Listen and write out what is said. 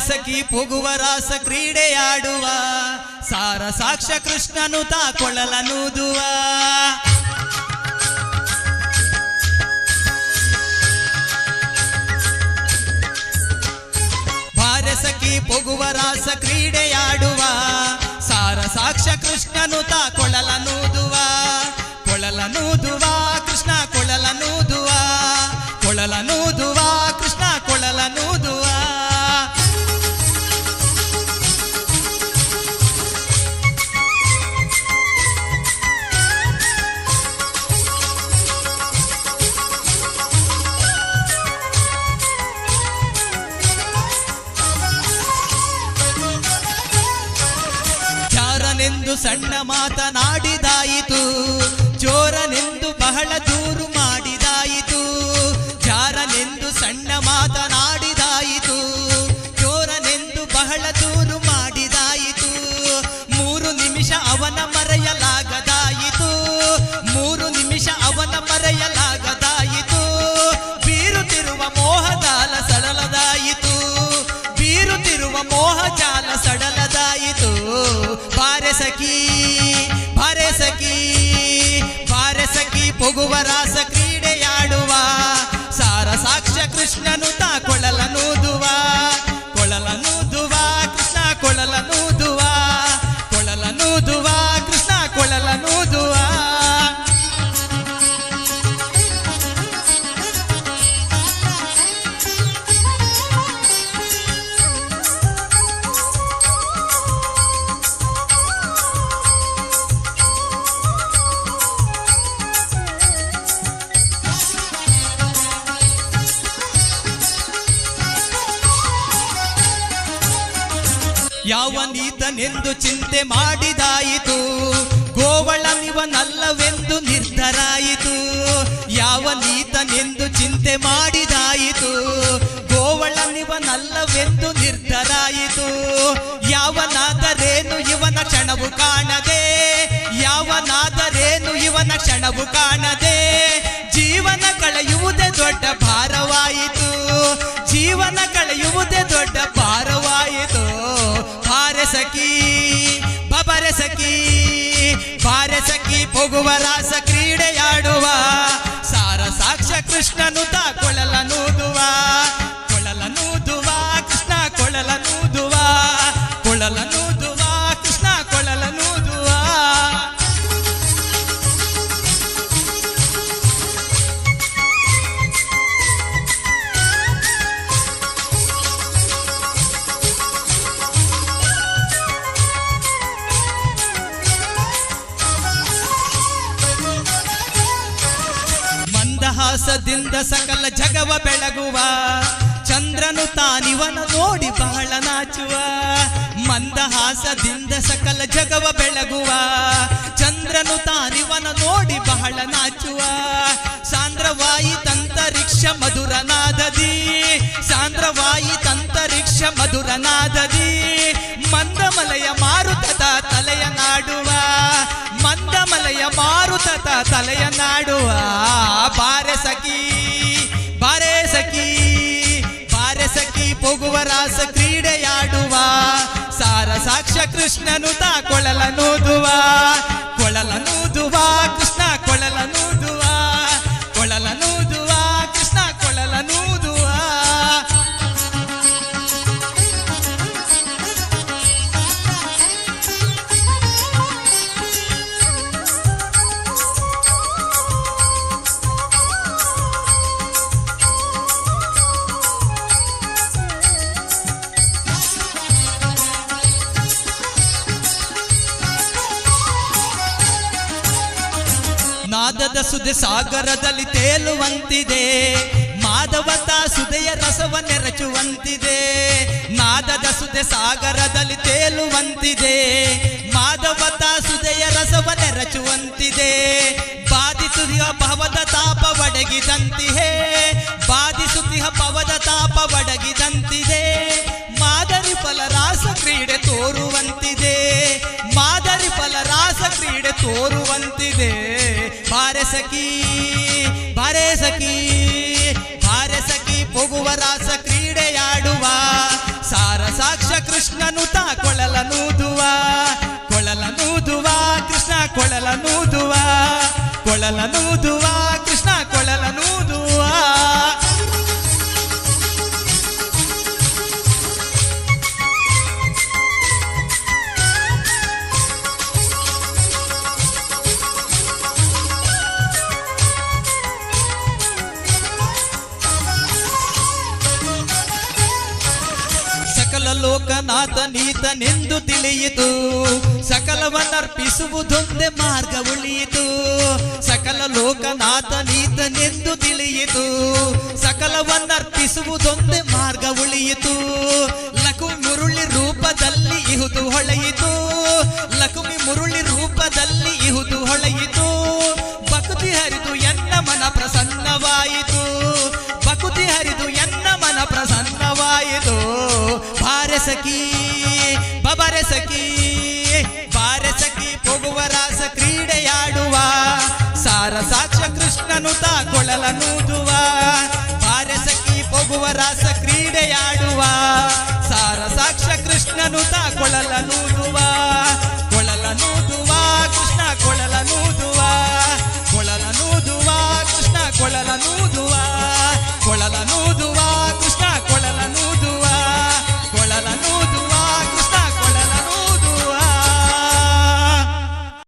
ಸಖಿ ಪೊಗುವ ರಾಸ ಕ್ರೀಡೆಯಾಡುವ ಸಾರ ಸಾಕ್ಷ್ಯ ಕೃಷ್ಣನು ತಾ ಕೊಳಲನೂದುವ ಭಾರ್ಯ ಸಖಿ ಪೊಗುವ ರಾಸ ಕ್ರೀಡೆಯಾಡುವ ಸಾರ ಸಾಕ್ಷ್ಯ ಕೃಷ್ಣನು ತಾ ಕೊಳಲನೂದುವ ಕೊಳಲನೂದುವ ಕೃಷ್ಣ ಕೊಳಲನೂದುವ ಕೊಳಲನೂದುವ ಕೃಷ್ಣ ಕೊಳಲನೂದುವ ಜಾರನೆಂದು ಸಣ್ಣ ಮಾತನಾಡಿದಾಯಿತು ಚೋರನೆಂದು ಬಹಳ ದೂರು ಮಾಡಿದಾಯಿತು ಜಾರನೆಂದು ಸಣ್ಣ ಮಾತನಾಡಿದಾಯಿತು ಚೋರನೆಂದು ಬಹಳ ದೂರು ಮಾಡಿದಾಯಿತು 3 ನಿಮಿಷ ಅವನ ಮರೆಯಲಾಗದಾಯಿತು 3 ನಿಮಿಷ ಅವನ ಮರೆಯಲಾಗದಾಯಿತು ಬೀರುತ್ತಿರುವ ಮೋಹಜಾಲ ಸಡಲದಾಯಿತು ಬೀರುತ್ತಿರುವ ಮೋಹಜಾಲ ಸಡಲದಾಯಿತು ಭಾರೆ ಸಖಿ ಭಾರೆ ಸಖಿ ಭಾರೆ ಸಖಿ ಪೊಗುವ ರಾಸ ಕ್ರೀಡೆಯಾಡುವ ಸಾರ ಸಾಕ್ಷ್ಯ ಕೃಷ್ಣನು ತಾ ಕೊಳಲನೂದುವ ಕೊಳಲನೂದುವ ಕೃಷ್ಣ ಕೊಳಲನೂದುವ ಕೊಳಲನೂದುವ ಕೃಷ್ಣ ಕೊಳಲನೂದುವ ಯಾವನೀತನೆಂದು ಚಿಂತೆ ಮಾಡಿದಾಯಿತು ಗೋವಳನಿವನಲ್ಲವೆಂದು ನಿರ್ಧರಾಯಿತು ಯಾವನೀತನೆಂದು ಚಿಂತೆ ಮಾಡಿದಾಯಿತು ಗೋವಳನಿವನಲ್ಲವೆಂದು ನಿರ್ಧರಾಯಿತು ಯಾವನಾದರೇನು ಇವನ ಕ್ಷಣವು ಕಾಣದೆ ಯಾವನಾದರೇನು ಇವನ ಕ್ಷಣವು ಕಾಣದೆ ಜೀವನ ಕಳೆಯುವುದೇ ದೊಡ್ಡ ಭಾರವಾಯಿತು ಜೀವನ ಕಳೆಯುವುದೇ ದೊಡ್ಡ ಭಾರವಾಯಿತು ಭಾರೆ ಸಖಿ ಬಬರೆ ಸಖಿ ಭಾರೆ ಸಖಿ ಪೊಗುವ ರಾಸ ಕ್ರೀಡೆಯಾಡುವ ಸಾರ ಸಾಕ್ಷ್ಯ ಕೃಷ್ಣನು ತಾ ಕೊಳಲನೂದುವ ಕೊಳಲನೂದುವ ಕೃಷ್ಣ ಕೊಳಲನೂದುವ ಕೊಳಲನೂದುವ ಕೃಷ್ಣ ಕೊಳಲನೂದುವ ಮಂದಹಾಸದಿಂದ ಸಕಲ ಜಗವ ಬೆಳಗುವ ಚಂದ್ರನು ತಾನಿವನ ನೋಡಿ ಬಹಳ ನಾಚುವ ಮಂದಹಾಸದಿಂದ ಸಕಲ ಜಗವ ಬೆಳಗುವ ಚಂದ್ರನು ತಾನಿವನ ನೋಡಿ ಬಹಳ ನಾಚುವ ಸಾಂದ್ರವಾಯಿ ತಂತರಿಕ್ಷ ಮಧುರನಾದದಿ ಸಾಂದ್ರವಾಯಿ ತಂತರಿಕ್ಷ ಮಧುರನಾದದಿ ಮಂದಮಲಯ ಮಾರುತದ ತಲೆಯ ನಾಡುವ ಮಂದಮಲಯ ಮಾರುತದ ತಲೆಯ ನಾಡುವ ಬಾರೆ ಸಖಿ ಬಾರೆ ಸಖಿ ಬಾರೆ ಸಖಿ ಪೊಗುವ ರಾಸ ಕ್ರೀಡೆಯಾಡುವ ಸಾರ ಸಾಕ್ಷ್ಯ ಕೃಷ್ಣನು ತಾ ಕೊಳಲನೂದುವ ಕೊಳಲನೂದುವ ಕೃಷ್ಣ ಕೊಳಲನೂದುವ ಕೊಳಲನೂದುವ ಕೃಷ್ಣ ಕೊಳಲನೂದುವ ನಾದದ ಸುದೆ ಸಾಗರದಲ್ಲಿ ತೇಲುವಂತಿದೆ ಮಾಧವತ ಸುದೆಯ ರಸವ ನೆರಚುವಂತಿದೆ ನಾದದ ಸುದೆ ಸಾಗರದಲ್ಲಿ ತೇಲುವಂತಿದೆ ಮಾಧವತ ಸುದೆಯ ರಸವ ನೆರಚುವಂತಿದೆ ಬಾಧಿಸುತ್ತಿಹ ಭವದ ತಾಪ ಒಡಗಿದಂತಿಹೆ ಬಾಧಿಸುತ್ತಿಹ ಭವದ ತಾಪ ಒಡಗಿದಂತಿದೆ ಮಾದರಿ ಫಲರಾಸ ಕ್ರೀಡೆ ತೋರುವಂತಿದೆ ಮಾದರಿ ಫಲರಾಸ ಕ್ರೀಡೆ ತೋರುವಂತಿದೆ ಬಾರೆ ಸಖಿ ಬಾರೆ ಸಖಿ ಬಾರೆ ಸಖಿ ಪೊಗುವ ರಾಸ ಕ್ರೀಡೆಯಾಡುವ ಸಾರ ಕೃಷ್ಣನು ತಾ ಕೊಳಲನೂದುವ ಕೊಳಲನೂದುವ ಕೃಷ್ಣ ಕೊಳಲನೂದುವ ಕೊಳಲನೂದುವ ಕೃಷ್ಣ ಕೊಳಲನೂದುವ. ಲೋಕನಾಥ ನೀತನೆಂದು ತಿಳಿಯಿತು, ಸಕಲವನ್ನರ್ಪಿಸುವುದೊಂದೇ ಮಾರ್ಗ ಉಳಿಯಿತು. ಸಕಲ ಲೋಕನಾಥ ನೀತನೆಂದು ತಿಳಿಯಿತು, ಸಕಲವನ್ನರ್ಪಿಸುವುದೊಂದೇ ಮಾರ್ಗ ಉಳಿಯಿತು. ಲಕ್ಷ್ಮಿ ಮುರುಳಿ ರೂಪದಲ್ಲಿ ಇಹುದು ಹೊಳೆಯಿತು, ಲಕ್ಷ್ಮಿ ಮುರುಳಿ ರೂಪದಲ್ಲಿ ಇಹುದು ಹೊಳೆಯಿತು. ಭಕ್ತಿ ಹರಿದು ಎನ್ನ ಮನ ಪ್ರಸನ್ನವಾಯಿತು, ಭಕ್ತಿ ಹರಿದು ಎನ್ನ ಮನ ಪ್ರಸನ್ನವಾಯಿತು. ಬಾರೆ ಸಖಿ ಬಬರೆ ಸಖಿ ಬಾರೆ ಸಖಿ ಹೋಗುವ ರಾಸ ಕ್ರೀಡೆಯಾಡುವ, ಸಾರ ಸಾಕ್ಷ್ಯ ಕೃಷ್ಣನು ತಾ ಕೊಳಲನೂದುವ. ಬಾರೆ ಸಖಿ ಹೋಗುವ ರಾಸ ಕ್ರೀಡೆಯಾಡುವ, ಸಾರ ಸಾಕ್ಷ್ಯ ಕೃಷ್ಣನು ತಾ ಕೊಳಲನೂದುವ.